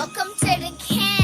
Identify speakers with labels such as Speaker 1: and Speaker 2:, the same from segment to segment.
Speaker 1: Welcome to the camp.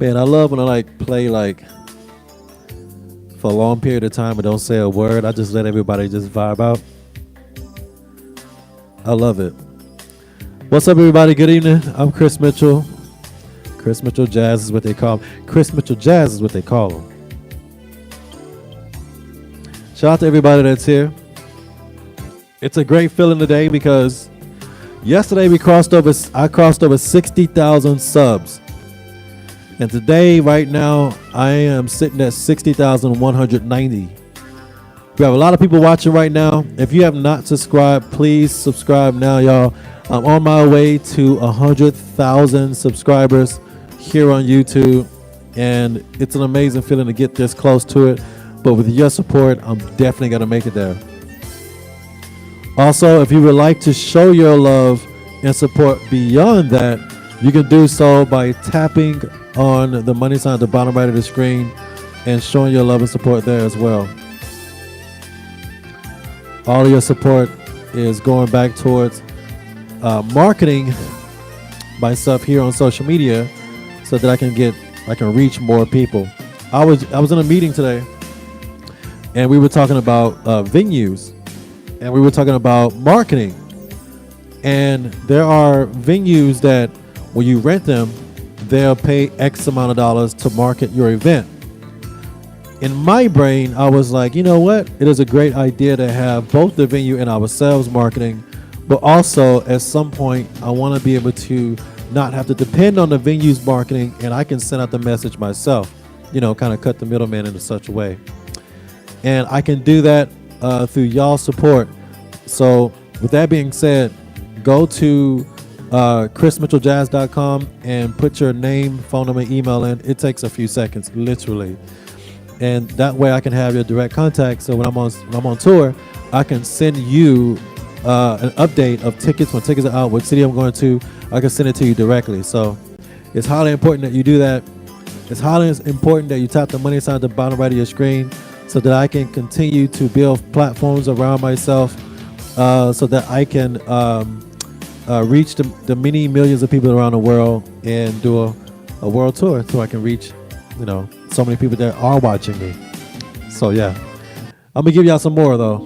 Speaker 2: Man, I love when I like play like for a long period of time and don't say a word. I just let everybody just vibe out. I love it. What's up, everybody? Good evening. I'm Chris Mitchell. Chris Mitchell Jazz is what they call him. Chris Mitchell Jazz is what they call him. Shout out to everybody that's here. It's a great feeling today because yesterday I crossed over 60,000 subs. And today, right now, I am sitting at 60,190. We have a lot of people watching right now. If you have not subscribed, please subscribe now, y'all. I'm on my way to 100,000 subscribers here on YouTube. And it's an amazing feeling to get this close to it. But with your support, I'm definitely going to make it there. Also, if you would like to show your love and support beyond that, you can do so by tapping on the money sign at the bottom right of the screen and showing your love and support there as well. All of your support is going back towards marketing myself here on social media so that I can reach more people. I was in a meeting today and we were talking about venues and we were talking about marketing. And there are venues that when you rent them, they'll pay X amount of dollars to market your event. In my brain, I was like, you know what? It is a great idea to have both the venue and ourselves marketing, but also at some point, I want to be able to not have to depend on the venue's marketing and I can send out the message myself, kind of cut the middleman in such a way. And I can do that through y'all support. So with that being said, go to chrismitchelljazz.com and put your name, phone number, email in. It takes a few seconds, literally. And that way I can have your direct contact. So when I'm on tour, I can send you an update of tickets when tickets are out, what city I'm going to. I can send it to you directly. So it's highly important that you do that. It's highly important that you tap the money sign at the bottom right of your screen so that I can continue to build platforms around myself so that I can reach the many millions of people around the world and do a world tour so I can reach, so many people that are watching me. So yeah, I'm gonna give y'all some more though.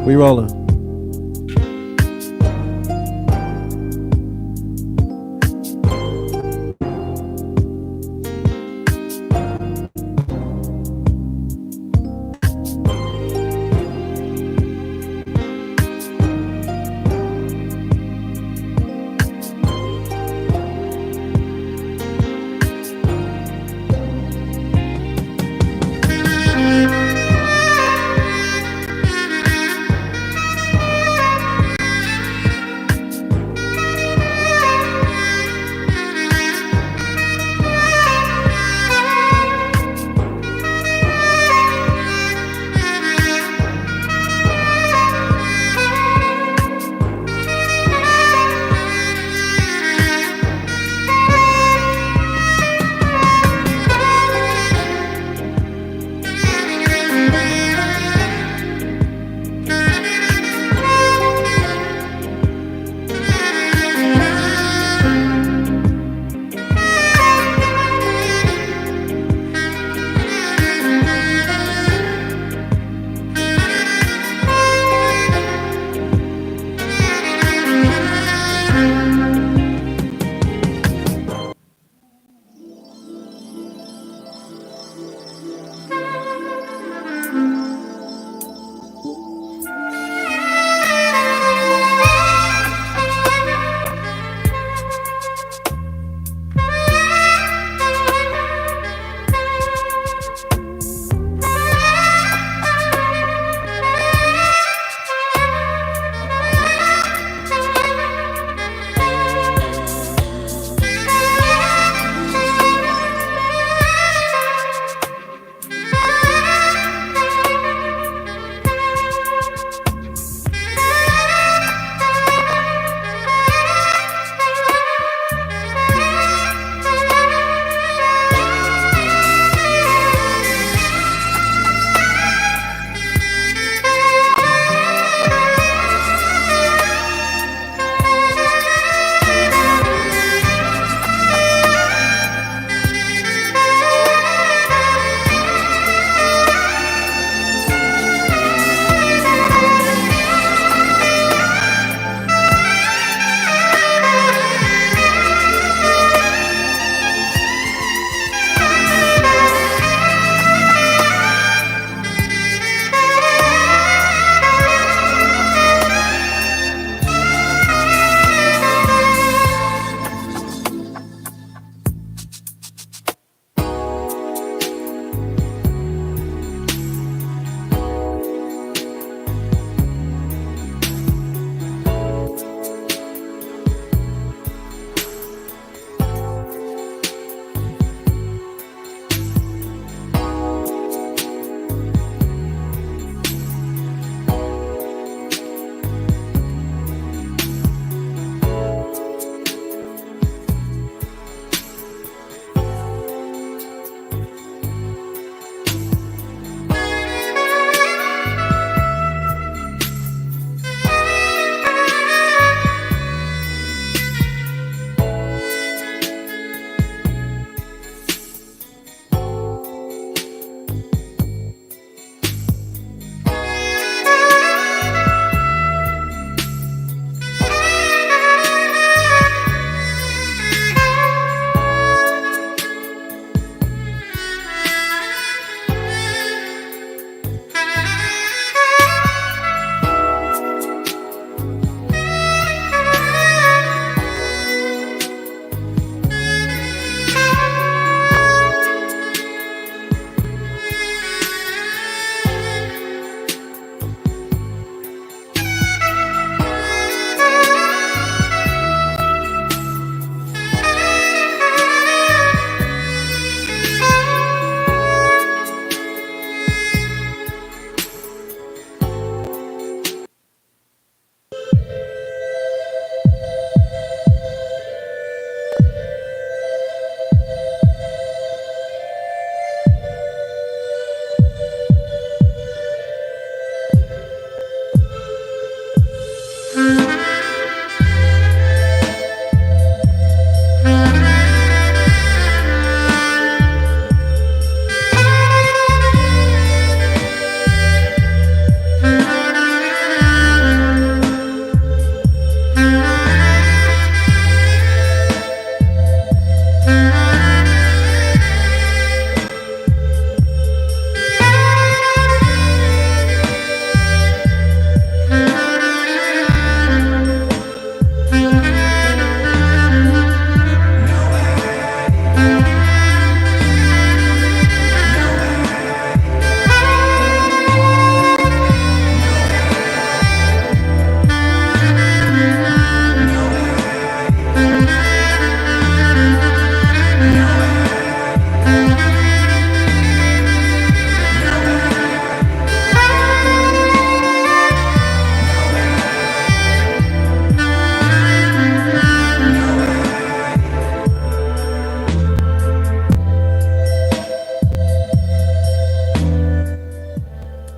Speaker 2: We rolling.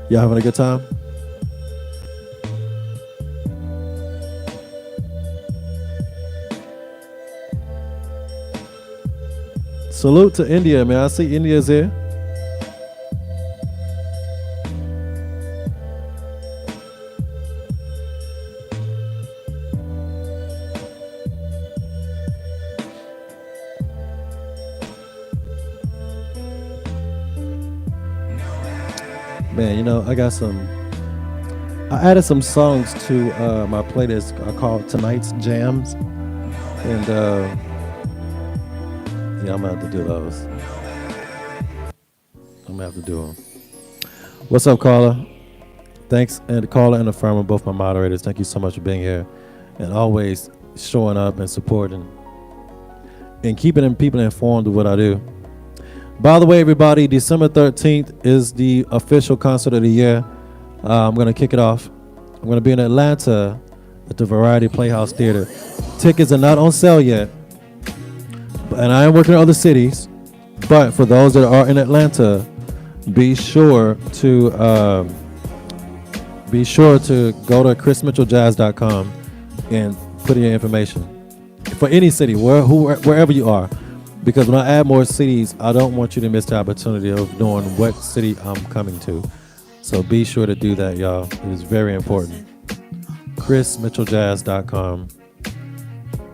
Speaker 2: Y'all having a good time? Salute to India, man. I see India's here. Man, I got some. I added some songs to my playlist called Tonight's Jams, and yeah, I'm gonna have to do those. I'm gonna have to do them. What's up, Carla? Thanks, and Carla and Affirmer, both my moderators. Thank you so much for being here, and always showing up and supporting, and keeping them people informed of what I do. By the way, everybody, December 13th is the official concert of the year. I'm going to kick it off. I'm going to be in Atlanta at the Variety Playhouse Theater. Tickets are not on sale yet, and I am working in other cities. But for those that are in Atlanta, be sure to go to chrismitchelljazz.com and put in your information for any city, wherever you are. Because when I add more cities, I don't want you to miss the opportunity of knowing what city I'm coming to. So be sure to do that, y'all. It is very important. chrismitchelljazz.com,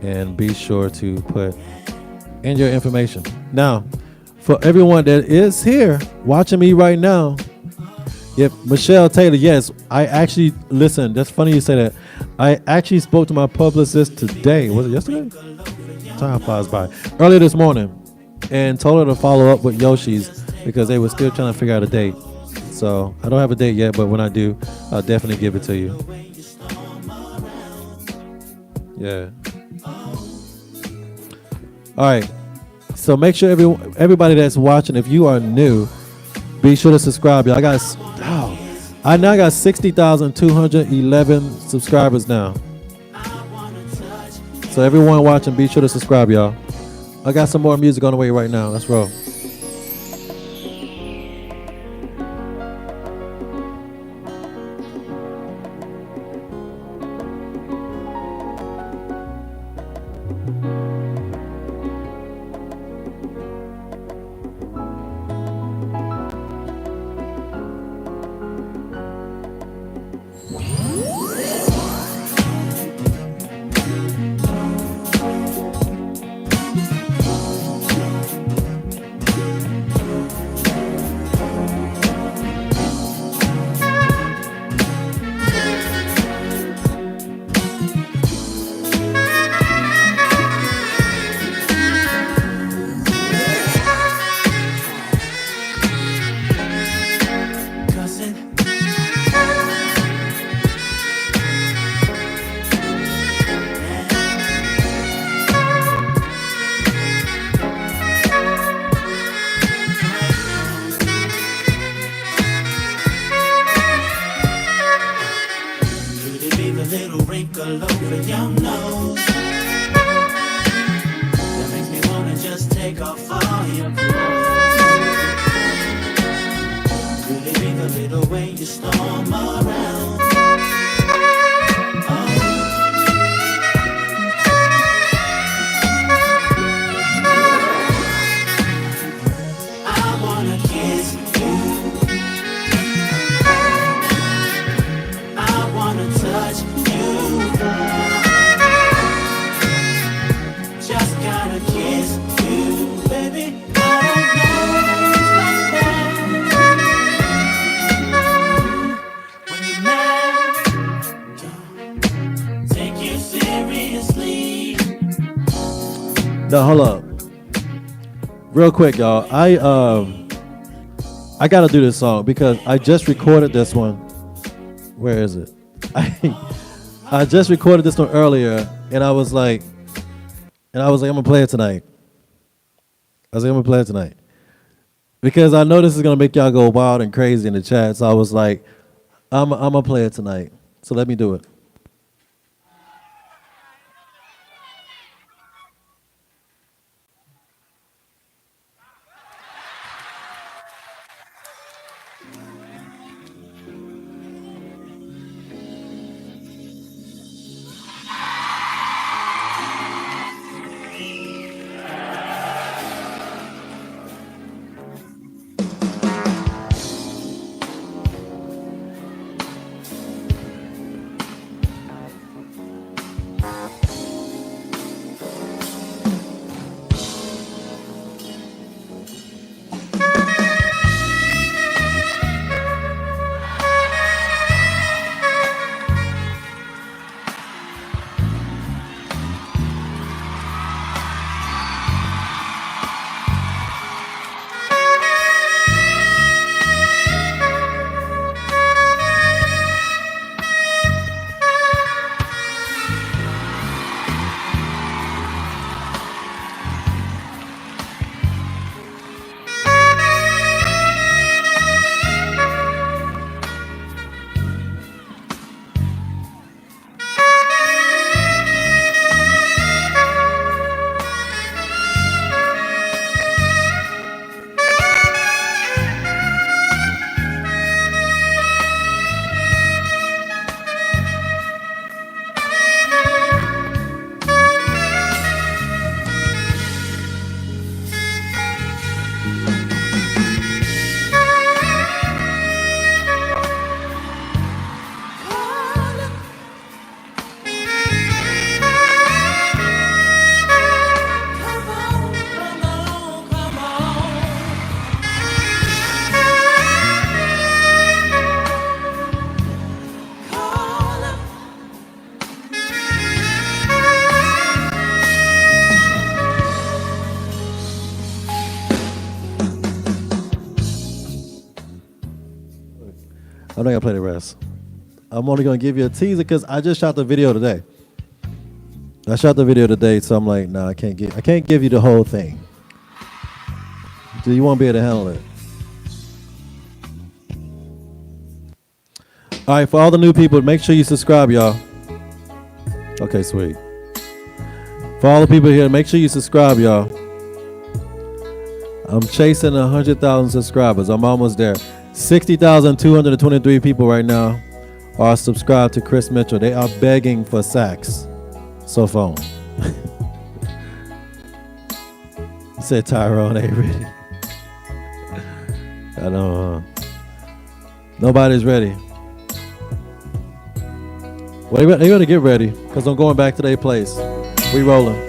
Speaker 2: and be sure to put in your information. Now, for everyone that is here watching me right now, if Michelle Taylor, yes, I actually, listen, that's funny you say that. I actually spoke to my publicist today. Was it yesterday? Time flies by. Earlier this morning, and told her to follow up with Yoshi's because they were still trying to figure out a date. So I don't have a date yet, but when I do, I'll definitely give it to you. Yeah. All right. So make sure everybody that's watching, if you are new, be sure to subscribe. Y'all, I now got 60,211 subscribers now. So everyone watching, be sure to subscribe, y'all. I got some more music on the way right now. Let's roll. Now hold up, real quick, y'all. I gotta do this song because I just recorded this one. Where is it? I just recorded this one earlier, and I was like, I'm gonna play it tonight. I'm gonna play it tonight because I know this is gonna make y'all go wild and crazy in the chat. So I was like, I'm gonna play it tonight. So let me do it. I'm not gonna play the rest. I'm only gonna give you a teaser because I just shot the video today. So I'm like, nah, I can't give you the whole thing. Do you won't be able to handle it? All right, for all the new people, make sure you subscribe, y'all. Okay, sweet. For all the people here, make sure you subscribe, y'all. I'm chasing 100,000 subscribers. I'm almost there. 60,223 people right now are subscribed to Chris Mitchell. They are begging for sax. So phone. You said Tyrone ain't ready. I know. Nobody's ready. Well, they gotta get ready because I'm going back to their place. We rolling.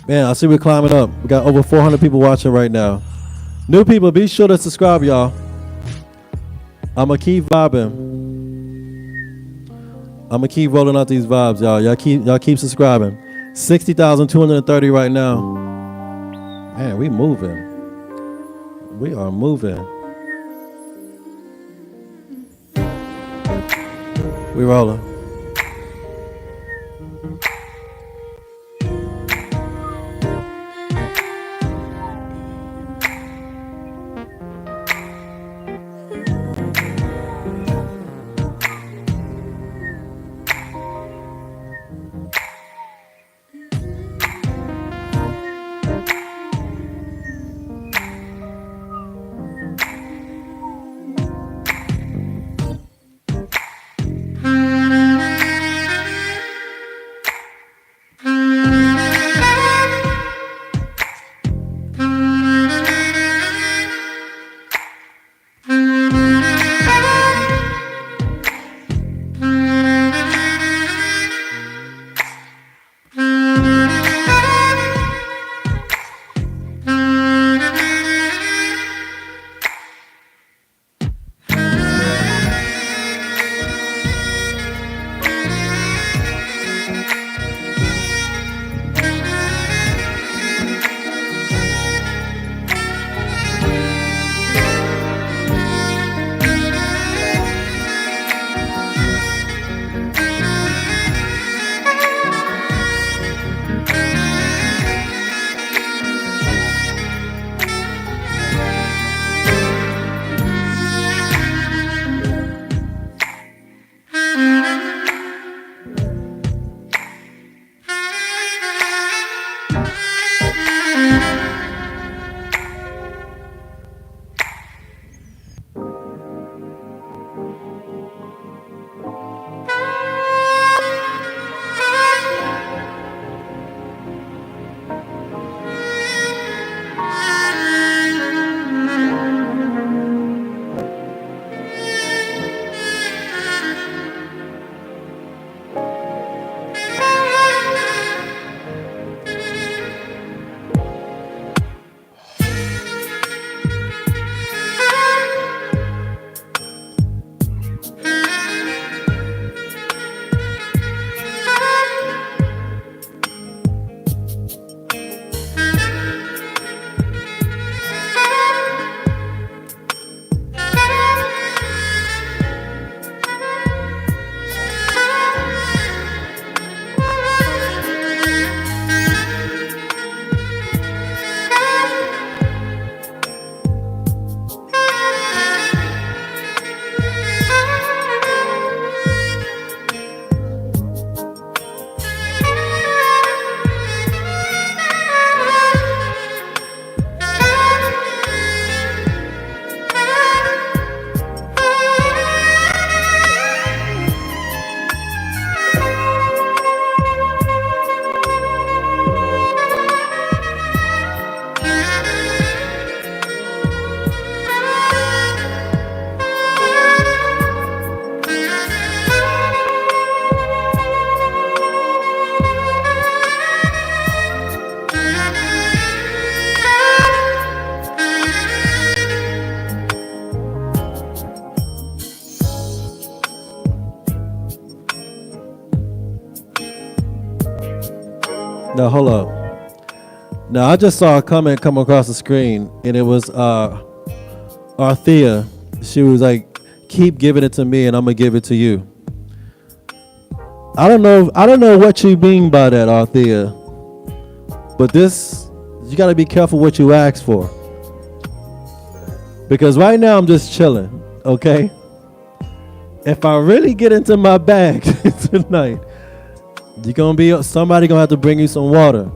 Speaker 2: Man, I see we're climbing up. We got over 400 people watching right now. New people, be sure to subscribe, y'all. I'ma keep vibing. I'ma keep rolling out these vibes, y'all. Y'all keep subscribing. 60,230 right now. Man, we moving. We are moving. We rolling. Now hold up. Now I just saw a comment come across the screen, and it was Arthea. She was like, "Keep giving it to me, and I'm gonna give it to you." I don't know what you mean by that, Arthea. But this, you gotta be careful what you ask for. Because right now I'm just chilling, okay? If I really get into my bag tonight, somebody gonna have to bring you some water.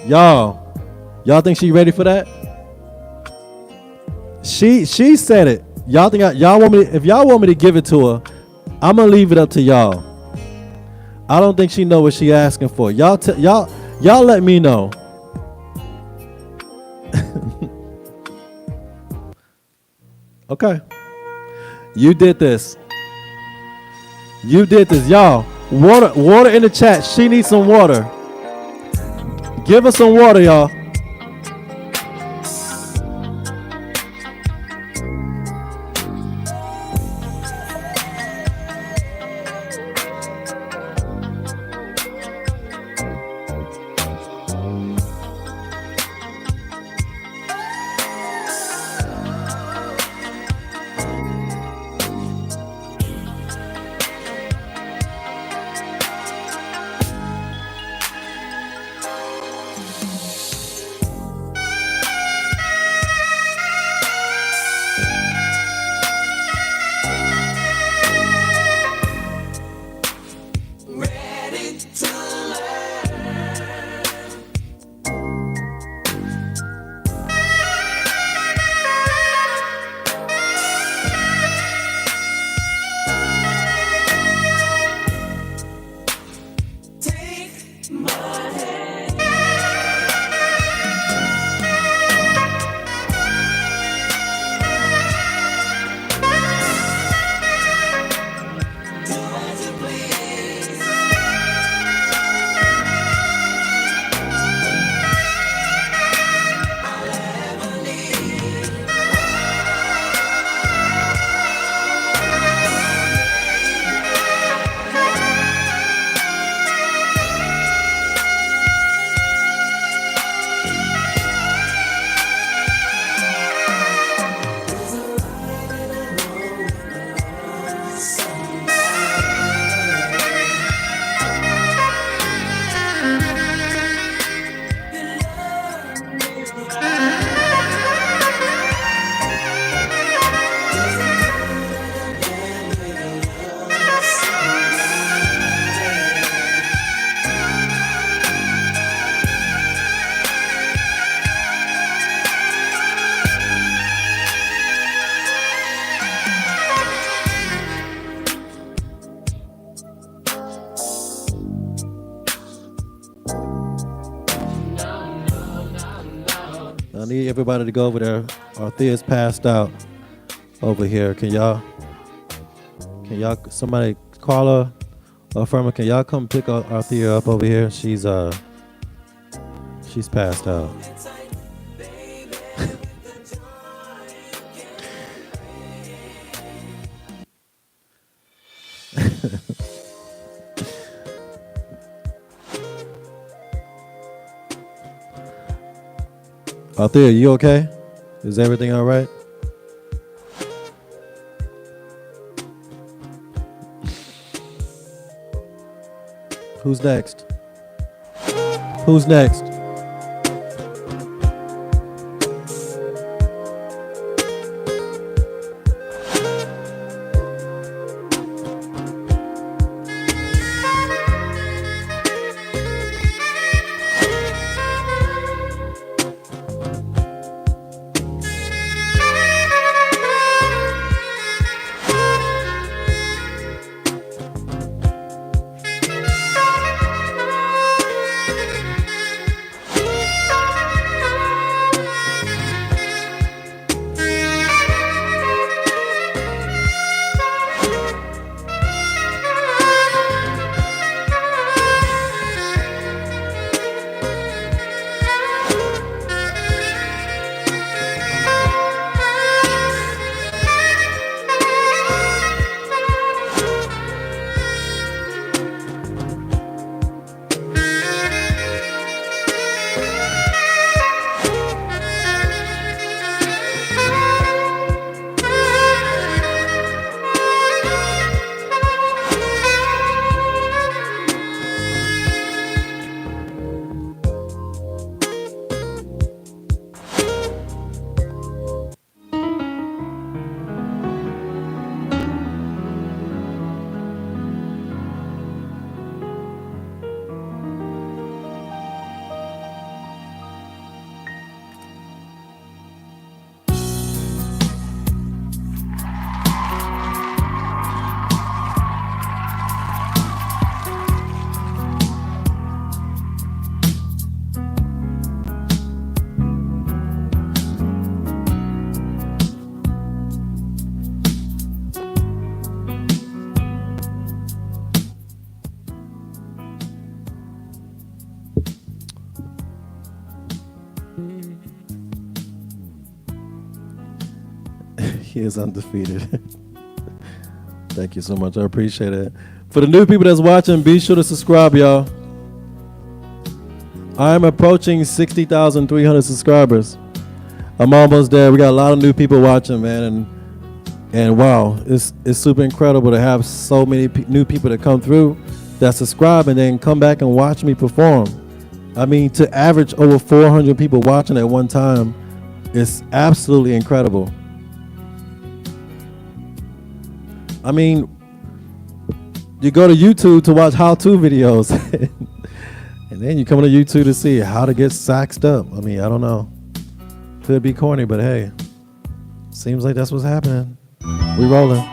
Speaker 2: Y'all think she ready for that? She said it. Y'all want me? If y'all want me to give it to her, I'm gonna leave it up to y'all. I don't think she know what she asking for. Y'all let me know. Okay. You did this. Y'all. Water in the chat. She needs some water. Give her some water, y'all. I need everybody to go over there. Arthea's passed out over here. Can y'all, somebody call her or Firma, can y'all come pick Arthea up over here? She's passed out. Arthea, you okay? Is everything all right? Who's next? Who's next? He is undefeated. Thank you so much. I appreciate it. For the new people that's watching, be sure to subscribe, y'all. I'm approaching 60,300 subscribers. I'm almost there. We got a lot of new people watching, man, and wow, it's super incredible to have so many new people that come through that subscribe and then come back and watch me perform. I mean, to average over 400 people watching at one time is absolutely incredible. I mean, you go to YouTube to watch how-to videos, and then you come to YouTube to see how to get saxed up. I mean, I don't know. Could be corny, but hey, seems like that's what's happening. We rolling.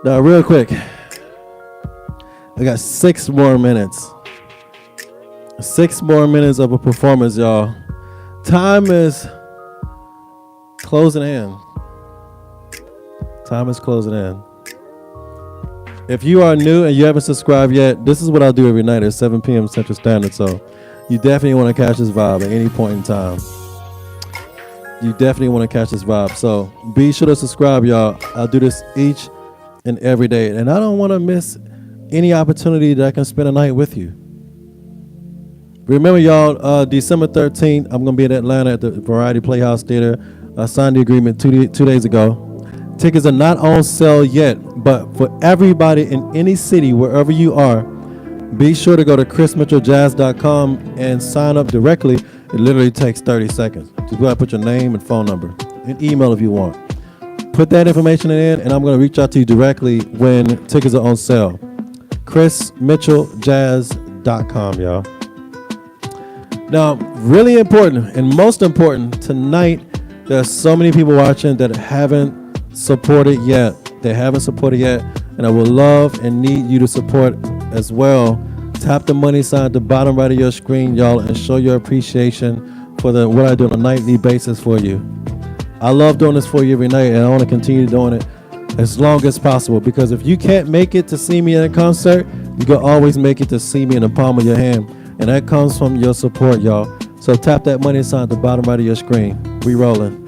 Speaker 2: Now, real quick, I got 6 more minutes. 6 more minutes of a performance, y'all. Time is closing in. Time is closing in. If you are new and you haven't subscribed yet, this is what I'll do every night at 7 p.m. Central Standard. So you definitely want to catch this vibe at any point in time. You definitely want to catch this vibe. So be sure to subscribe, y'all. I'll do this each and every day. And I don't want to miss any opportunity that I can spend a night with you. Remember, y'all, December 13th, I'm going to be in Atlanta at the Variety Playhouse Theater. I signed the agreement 2 days ago. Tickets are not on sale yet, but for everybody in any city, wherever you are, be sure to go to chrismitchelljazz.com and sign up directly. It literally takes 30 seconds. Just go ahead and put your name and phone number and email if you want. Put that information in, and I'm going to reach out to you directly when tickets are on sale. chrismitchelljazz.com, y'all. Now, really important and most important, tonight, there's so many people watching that haven't supported yet. They haven't supported yet, and I would love and need you to support as well. Tap the money sign at the bottom right of your screen, y'all, and show your appreciation for what I do on a nightly basis for you. I love doing this for you every night, and I want to continue doing it as long as possible, because if you can't make it to see me in a concert, you can always make it to see me in the palm of your hand, and that comes from your support, y'all. So tap that money sign at the bottom right of your screen. We rolling.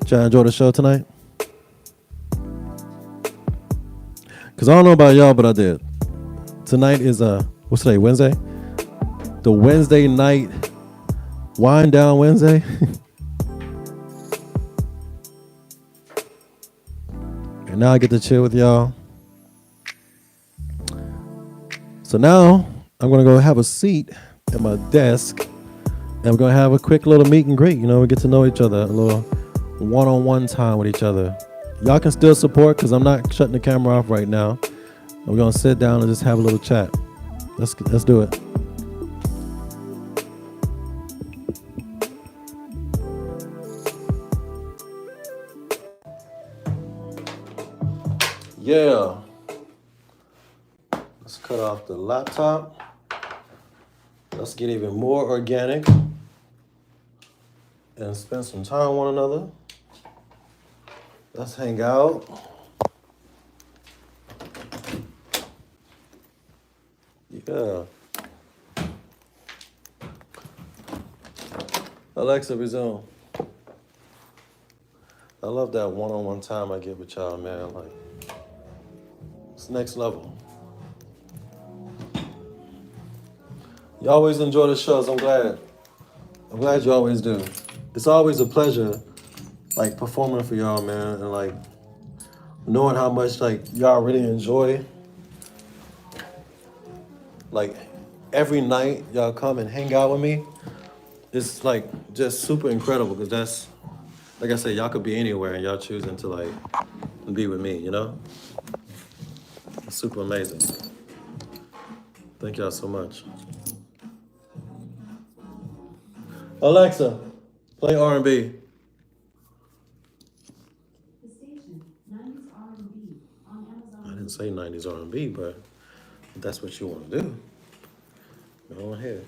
Speaker 2: Did y'all enjoy the show tonight? Because I don't know about y'all, but I did. Tonight is what's today? Wednesday? The Wednesday night wind down Wednesday. And now I get to chill with y'all. So now I'm gonna go have a seat at my desk, and we're gonna have a quick little meet and greet. You know, we get to know each other, a little one-on-one time with each other. Y'all can still support because I'm not shutting the camera off right now. We're gonna sit down and just have a little chat. Let's do it. Yeah. Let's cut off the laptop. Let's get even more organic and spend some time with one another. Let's hang out. Yeah. Alexa, resume. I love that one-on-one time I get with y'all, man. Like, it's next level. You always enjoy the shows. I'm glad you always do. It's always a pleasure, like, performing for y'all, man, and like knowing how much like y'all really enjoy. Like, every night y'all come and hang out with me. It's like just super incredible because that's, like I said, y'all could be anywhere and y'all choosing to like be with me, you know? It's super amazing. Thank y'all so much. Alexa, play R&B.
Speaker 3: The station, 90s R&B on Amazon.
Speaker 2: I didn't say 90s R&B, but if that's what you want to do, go ahead.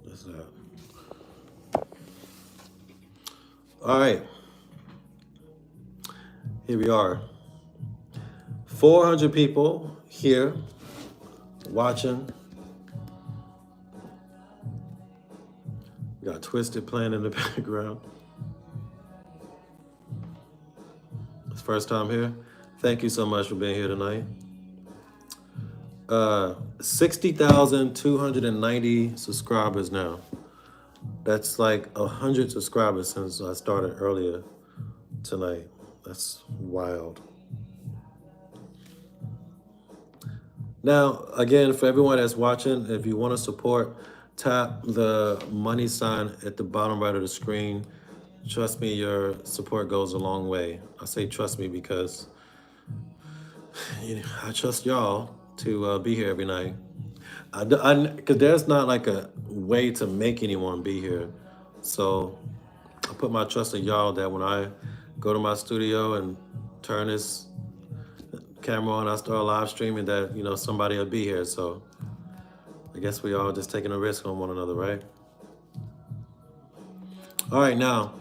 Speaker 2: That's that. All right. Here we are. 400 people here watching. We got Twisted playing in the background. It's first time here. Thank you so much for being here tonight. 60,290 subscribers now. That's like 100 subscribers since I started earlier tonight. That's wild. Now, again, for everyone that's watching, if you want to support, tap the money sign at the bottom right of the screen. Trust me, your support goes a long way. I say trust me because I trust y'all to be here every night. Because there's not like a way to make anyone be here. So I put my trust in y'all that when I go to my studio and turn this camera on, I start live streaming, that, you know, somebody will be here. So I guess we all just taking a risk on one another, right? All right, now,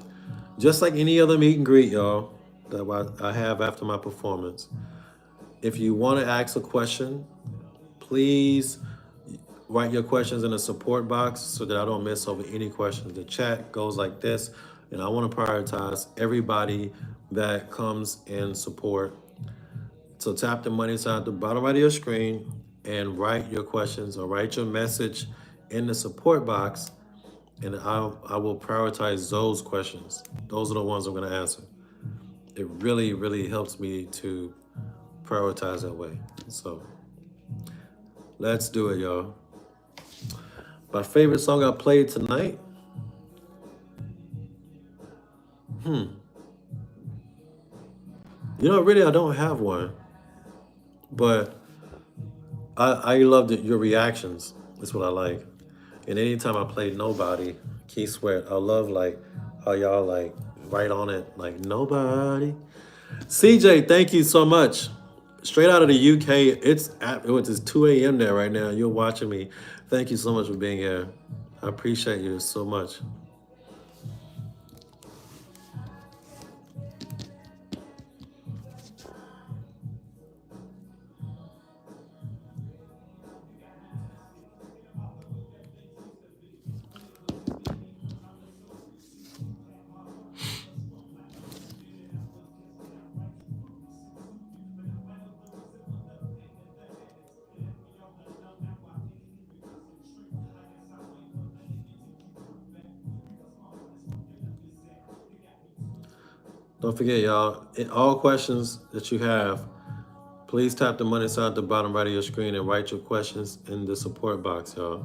Speaker 2: just like any other meet and greet, y'all, that I have after my performance, if you want to ask a question, please write your questions in the support box so that I don't miss over any questions. The chat goes like this, and I want to prioritize everybody that comes in support. So tap the money sign at the bottom right of your screen and write your questions or write your message in the support box, and I will prioritize those questions. Those are the ones I'm going to answer. It really, really helps me to prioritize that way. So let's do it, y'all. My favorite song I played tonight. You know, really, I don't have one, but I loved your reactions. That's what I like. And anytime I play Nobody, Keith Sweat, I love like how y'all like right on it, like Nobody. CJ, thank you so much. Straight out of the UK, it's 2 a.m. there right now. You're watching me. Thank you so much for being here. I appreciate you so much. Don't forget, y'all, all questions that you have, please tap the money sign at the bottom right of your screen and write your questions in the support box, y'all.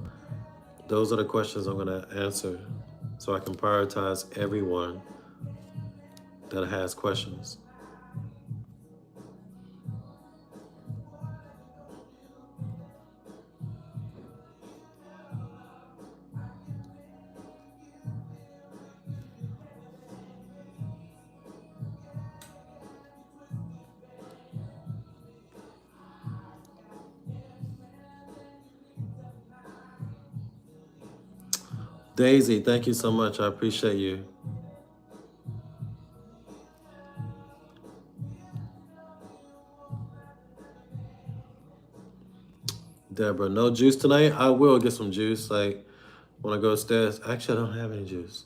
Speaker 2: Those are the questions I'm going to answer so I can prioritize everyone that has questions. Daisy, thank you so much. I appreciate you. Deborah, no juice tonight? I will get some juice. Like when I go upstairs. Actually, I don't have any juice.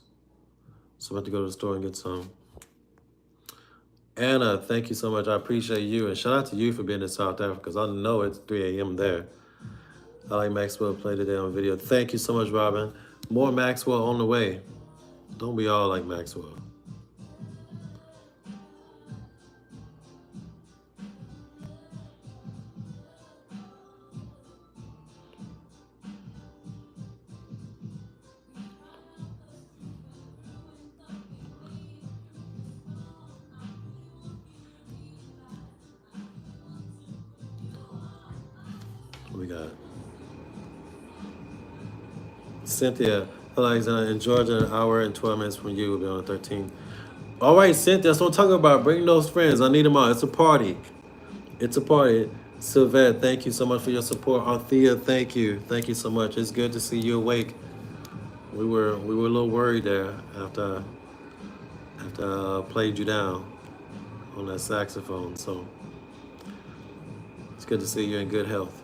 Speaker 2: So I'm about to go to the store and get some. Anna, thank you so much. I appreciate you. And shout out to you for being in South Africa because I know it's 3 a.m. there. I like Maxwell play today on video. Thank you so much, Robin. More Maxwell on the way. Don't be all like Maxwell. What we got? Cynthia, Alexander, in Georgia, an hour and 12 minutes from you will be on the 13th. All right, Cynthia, that's what I'm talking about. Bring those friends. I need them out. It's a party. It's a party. Sylvette, thank you so much for your support. Althea, thank you. Thank you so much. It's good to see you awake. We were a little worried there after I played you down on that saxophone. So it's good to see you in good health.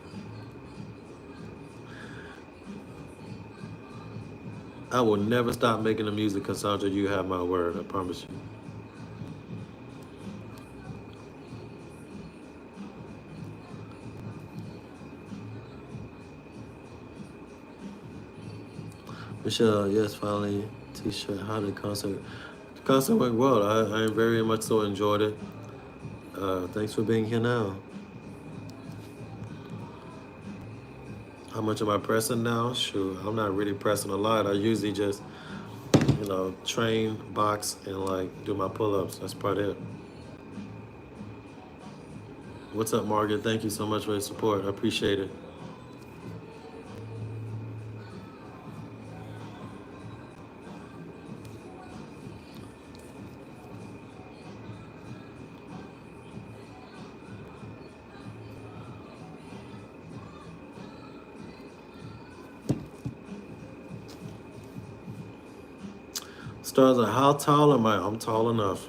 Speaker 2: I will never stop making the music, Cassandra. You have my word. I promise you. Michelle, yes, finally, t-shirt. How did the concert? The concert went well. I very much so enjoyed it. Thanks for being here now. How much am I pressing now? Sure, I'm not really pressing a lot. I usually just, train, box, and like do my pull-ups. That's about it. What's up, Margaret? Thank you so much for your support. I appreciate it. Stars are, how tall am I? I'm tall enough.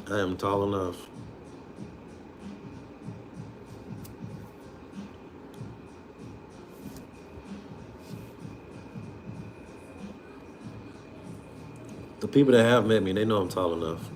Speaker 2: I am tall enough. The people that have met me, they know I'm tall enough.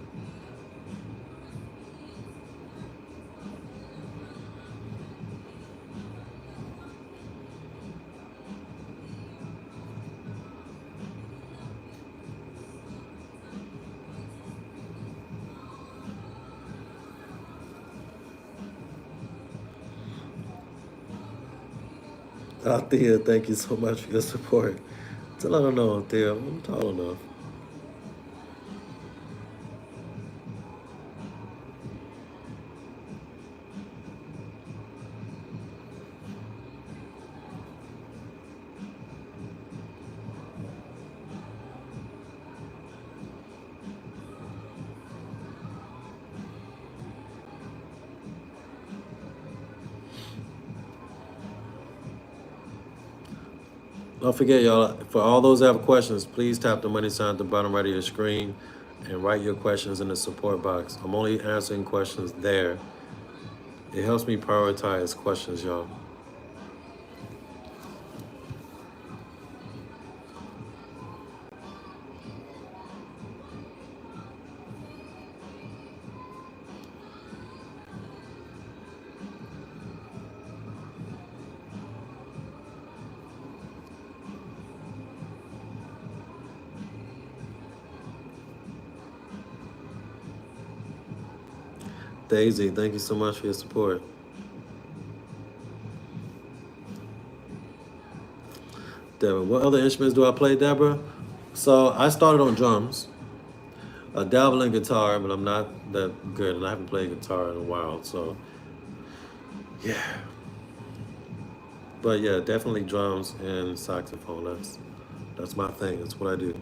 Speaker 2: Thea, thank you so much for your support. Still, I don't know, Thea. I'm tall enough. Don't forget, y'all, for all those that have questions, please tap the money sign at the bottom right of your screen and write your questions in the support box. I'm only answering questions there. It helps me prioritize questions, y'all. Daisy, thank you so much for your support. Deborah, what other instruments do I play, Deborah? So I started on drums. I dabble in guitar, but I'm not that good, and I haven't played guitar in a while. So yeah, but yeah, definitely drums and saxophone. That's my thing. That's what I do.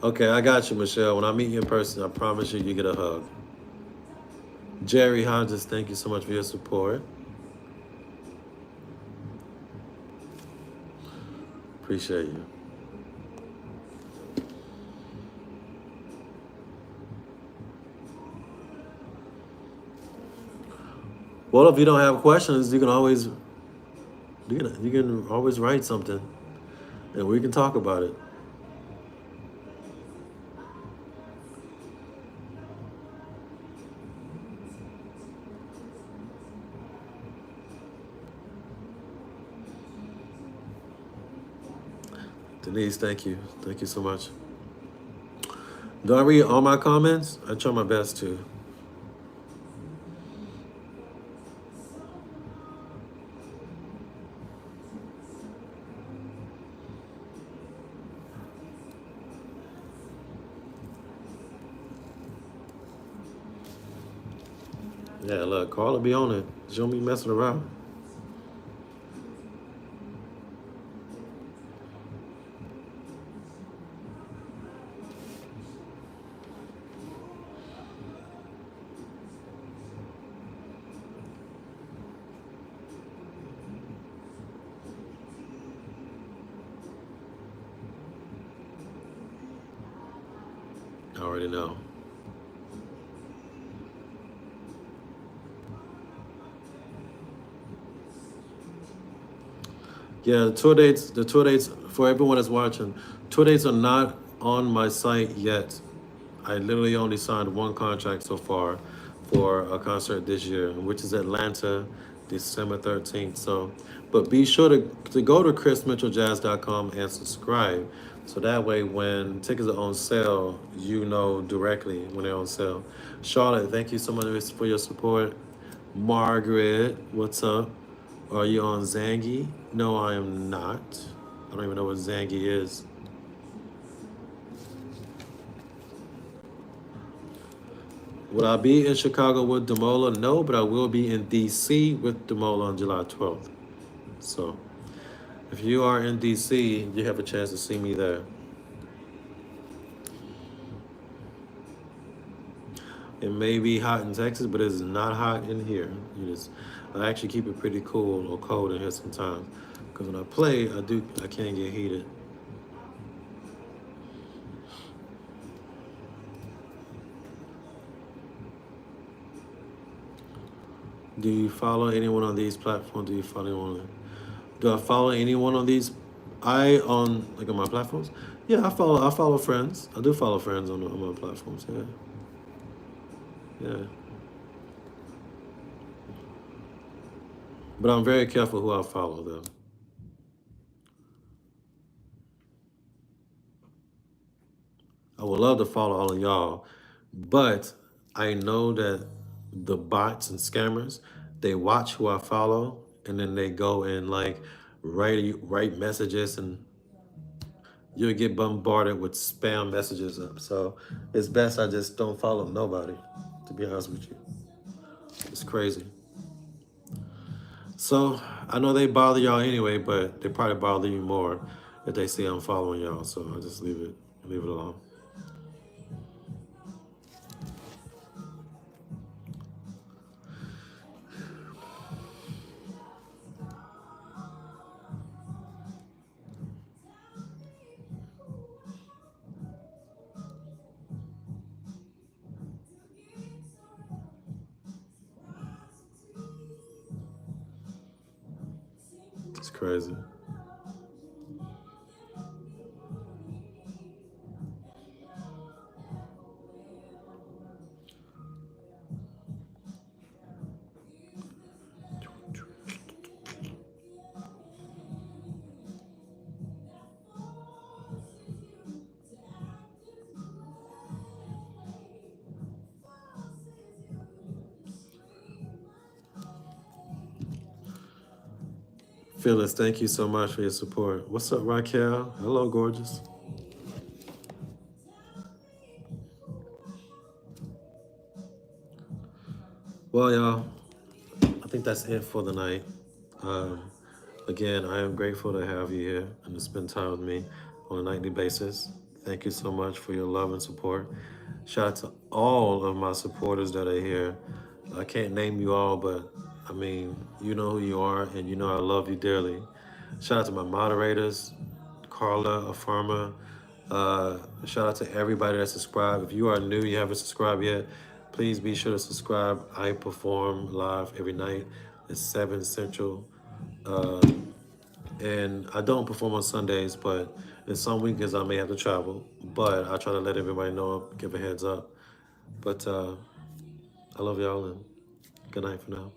Speaker 2: Okay, I got you, Michelle. When I meet you in person, I promise you, you get a hug. Jerry Hodges, thank you so much for your support. Appreciate you. Well, if you don't have questions, you can always write something, and we can talk about it. Denise, thank you so much. Do I read all my comments? I try my best to. Yeah, look, Carla be on it. She don't be messing around. I already know. Yeah, the tour dates for everyone that's watching, tour dates are not on my site yet. I literally only signed one contract so far for a concert this year, which is Atlanta, December 13th. So, but be sure to go to chrismitchelljazz.com and subscribe. So that way, when tickets are on sale, you know directly when they're on sale. Charlotte, thank you so much for your support. Margaret, what's up? Are you on Zangy? No, I am not. I don't even know what Zangy is. Will I be in Chicago with Demola? No, but I will be in DC with Demola on July 12th. So if you are in DC, you have a chance to see me there. It may be hot in Texas, but it's not hot in here. I actually keep it pretty cool or cold in here sometimes. Because when I play, I can get heated. Do you follow anyone on these platforms? Do I follow anyone on these? On my platforms? Yeah, I follow friends. I do follow friends on my platforms. Yeah. Yeah. But I'm very careful who I follow though. I would love to follow all of y'all, but I know that the bots and scammers, they watch who I follow and then they go and write messages, and you'll get bombarded with spam messages up. So it's best I just don't follow nobody, to be honest with you. It's crazy. So I know they bother y'all anyway, but they probably bother you more if they see I'm following y'all. So I just leave it alone. crazy. Phyllis, thank you so much for your support. What's up, Raquel? Hello, gorgeous. Well, y'all, I think that's it for the night. Um, Again, I am grateful to have you here and to spend time with me on a nightly basis. Thank you so much for your love and support. Shout out to all of my supporters that are here. I can't name you all, but I mean, you know who you are, and you know I love you dearly. Shout out to my moderators, Carla, Afirma. Shout out to everybody that subscribed. If you are new, you haven't subscribed yet, please be sure to subscribe. I perform live every night at 7 Central. And I don't perform on Sundays, but in some weekends I may have to travel. But I try to let everybody know, give a heads up. But I love y'all and good night for now.